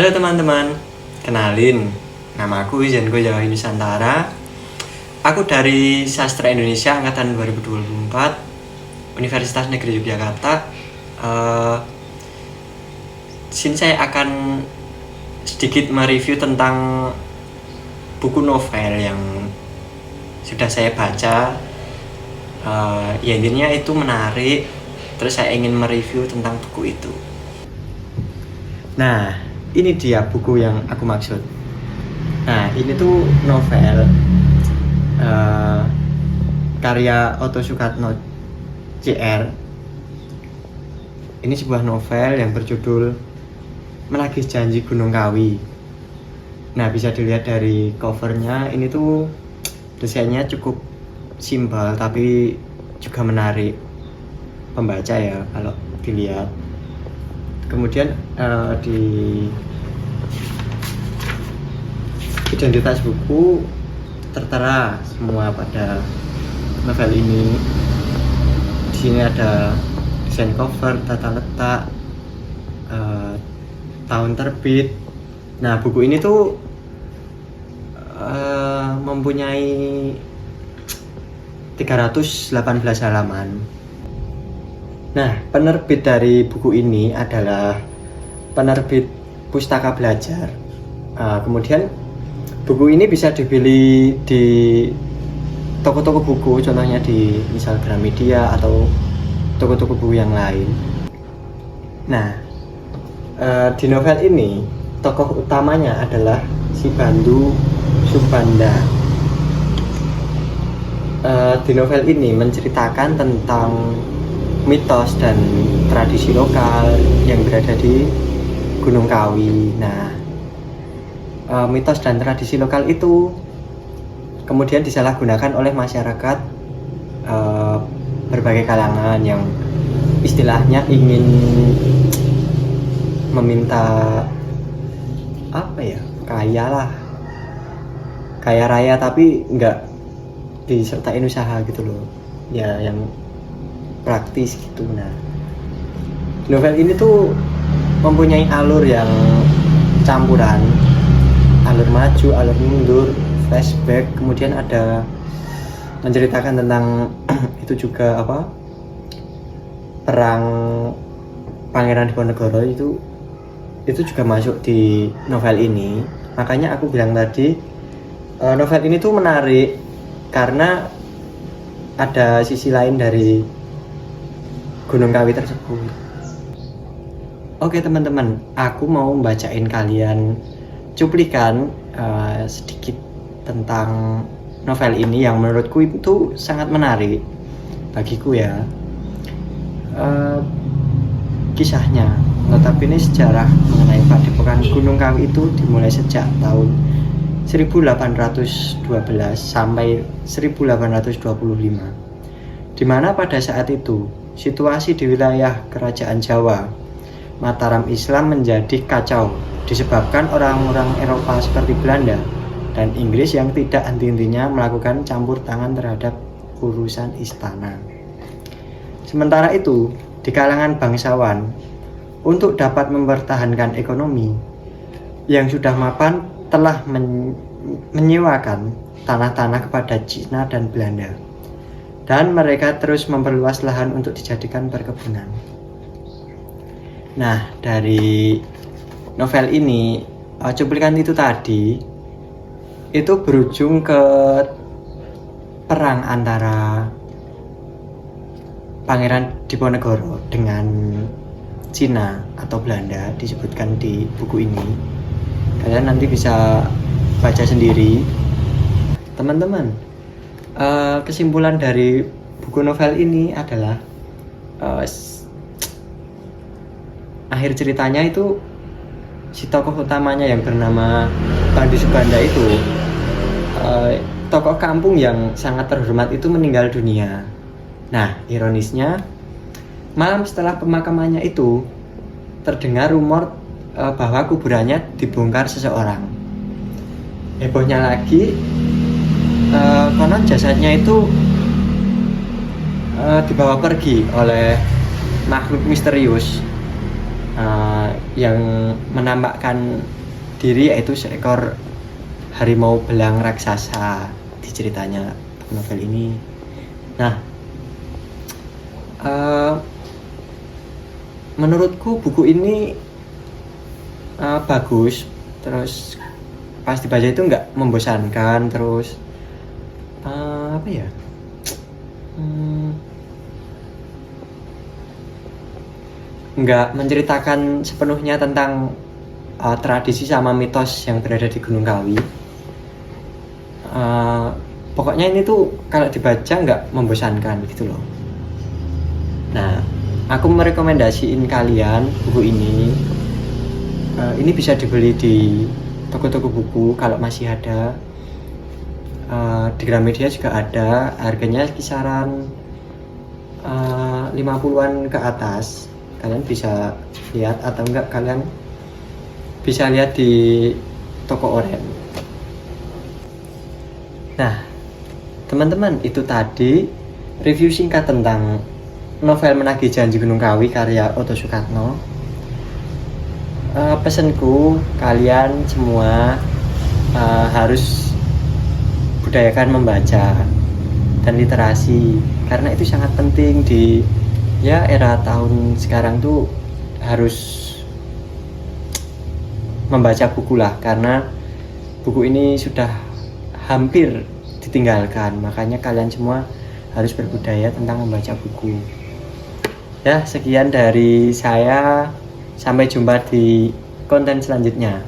Halo teman-teman, kenalin, nama aku Zenko Jawa Nusantara. Aku dari Sastra Indonesia angkatan 2024, Universitas Negeri Yogyakarta. Sini saya akan sedikit mereview tentang buku novel yang sudah saya baca. Ya intinya itu menarik. Terus saya ingin mereview tentang buku itu. Nah, ini dia buku yang aku maksud. Nah, ini tuh novel karya Oto Sukatno CR. Ini sebuah novel yang berjudul Menagih Janji Gunung Kawi. Nah, bisa dilihat dari covernya. Ini tuh desainnya cukup simpel tapi juga menarik pembaca ya kalau dilihat. Kemudian di identitas buku tertera semua pada novel ini. Di sini ada desain cover, tata letak, tahun terbit. Nah, buku ini tuh mempunyai 318 halaman. Nah, penerbit dari buku ini adalah penerbit Pustaka Belajar. Kemudian buku ini bisa dibeli di toko-toko buku, contohnya di misal Gramedia atau toko-toko buku yang lain. Nah, di novel ini tokoh utamanya adalah si Bandu Subanda. Di novel ini menceritakan tentang mitos dan tradisi lokal yang berada di Gunung Kawi. Nah, mitos dan tradisi lokal itu kemudian disalahgunakan oleh masyarakat berbagai kalangan yang istilahnya ingin meminta kaya raya tapi nggak disertain usaha gitu loh ya, yang praktis gitu. Nah, novel ini tuh mempunyai alur yang campuran, alur maju, alur mundur, flashback, kemudian ada menceritakan tentang itu juga perang Pangeran Diponegoro itu juga masuk di novel ini. Makanya aku bilang tadi novel ini tuh menarik karena ada sisi lain dari Gunung Kawi tersebut. Oke teman-teman, aku mau membacain kalian cuplikan sedikit tentang novel ini yang menurutku itu sangat menarik bagiku ya. Kisahnya, notabene sejarah mengenai Padepokan Gunung Kawi itu dimulai sejak tahun 1812 sampai 1825, di mana pada saat itu situasi di wilayah Kerajaan Jawa Mataram Islam menjadi kacau disebabkan orang-orang Eropa seperti Belanda dan Inggris yang tidak henti-hentinya melakukan campur tangan terhadap urusan istana. Sementara itu, di kalangan bangsawan, untuk dapat mempertahankan ekonomi yang sudah mapan telah menyewakan tanah-tanah kepada Cina dan Belanda, dan mereka terus memperluas lahan untuk dijadikan perkebunan. Nah, dari novel ini, cuplikan itu tadi itu berujung ke perang antara Pangeran Diponegoro dengan Cina atau Belanda, disebutkan di buku ini. Kalian nanti bisa baca sendiri. Teman-teman, kesimpulan dari buku novel ini adalah akhir ceritanya itu si tokoh utamanya yang bernama Bandu Subanda itu tokoh kampung yang sangat terhormat itu meninggal dunia. Nah, ironisnya malam setelah pemakamannya itu terdengar rumor bahwa kuburannya dibongkar seseorang. Hebohnya lagi, konon jasadnya itu dibawa pergi oleh makhluk misterius yang menampakkan diri yaitu seekor harimau belang raksasa di ceritanya novel ini. Nah, menurutku buku ini bagus, terus pas dibaca itu nggak membosankan, terus apa ya, nggak menceritakan sepenuhnya tentang tradisi sama mitos yang berada di Gunung Kawi. Pokoknya ini tuh kalau dibaca nggak membosankan gitu loh. Nah, aku merekomendasiin kalian buku ini. Ini bisa dibeli di toko-toko buku kalau masih ada. Di Gramedia juga ada, harganya kisaran 50-an ke atas. Kalian bisa lihat, atau enggak kalian bisa lihat di toko Oren. Nah, teman-teman, itu tadi review singkat tentang novel Menagih Janji Gunung Kawi karya Oto Soekarno. Pesanku, kalian semua harus budayakan membaca dan literasi, karena itu sangat penting di era tahun sekarang tuh. Harus membaca buku lah, karena buku ini sudah hampir ditinggalkan. Makanya kalian semua harus berbudaya tentang membaca buku. Ya, sekian dari saya. Sampai jumpa di konten selanjutnya.